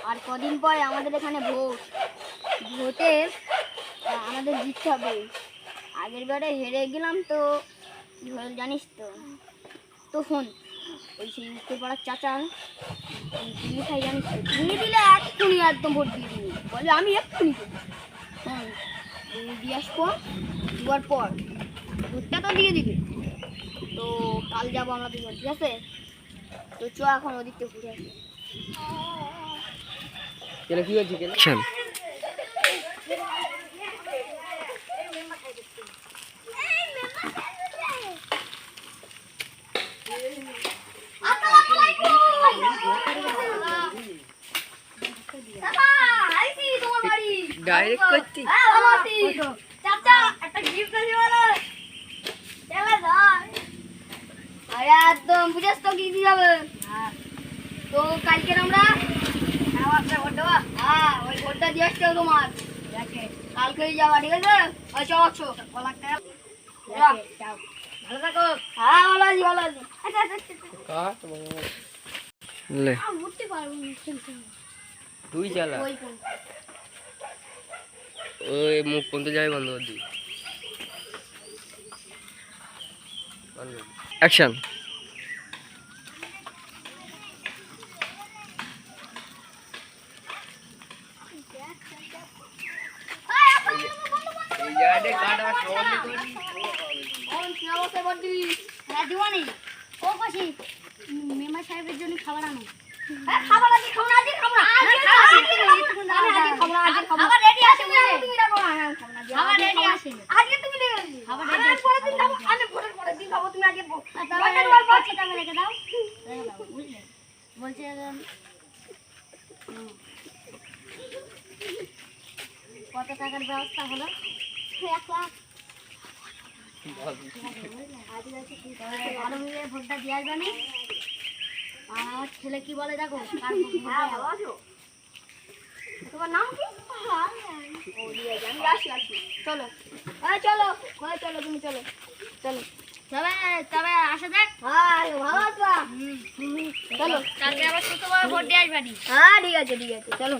আর কদিন পরে আমাদের এখানে ভোটে আমাদের জিততে হবে। আগের বারে হেরে গেলাম তো কি হল জানিস তো। তো শোন, ওই সেই উত্তর পাড়ার চাচা বিড়ি খাই জানিস তো, বিড়ি দিলে এক্ষুনি একদম ভোট দিয়ে দিবি, বলে আমি এক্ষুনি দেবো। হ্যাঁ, বিড়ি দিয়ে আসবো, দেওয়ার পর ভোটটা তো দিয়ে দিবি। তো কাল যাবো আমরা দুজন, ঠিক আছে? তো চ এখন ওদিক থেকে ঘুরে আসি। কি হয়েছে কেন? ডাইরেক্ট করতে চাচা একটা গিফট আছে বলো। চলে যাই। আরে একদম বুঝেছ তো কি দিয়ে যাবে। তো কালকে আমরা ওই ভোটটা দিয়ে আসতে হবে তোমার। কালকেই যাওয়া, ঠিক আছে? আচ্ছা আচ্ছা, ভালো থাকো। হ্যাঁ ভালো আছি, ভালো আছি। আচ্ছা আচ্ছা উঠতে পারবো না, তুই চালা ওই মুখ পর্যন্ত যাই বন্ধ করে দিই। অ্যাকশন। মেম্বার সাহেবের জন্য খাবার আনো। বলছে কত টাকার ব্যবস্থা হলো? 1 লাখ। ভালো মিলে ভোটটা দিয়ে আসবে। আমার ছেলে কি বলে দেখো। তোমার নাম কি? চলো চলো চলো, তুমি চলো চলো। তবে তবে আসা যাক। ভালো আছো? চলো কালকে আবার শুক্রবার ভোট দিয়ে আসবানি। হ্যাঁ ঠিক আছে ঠিক আছে, চলো।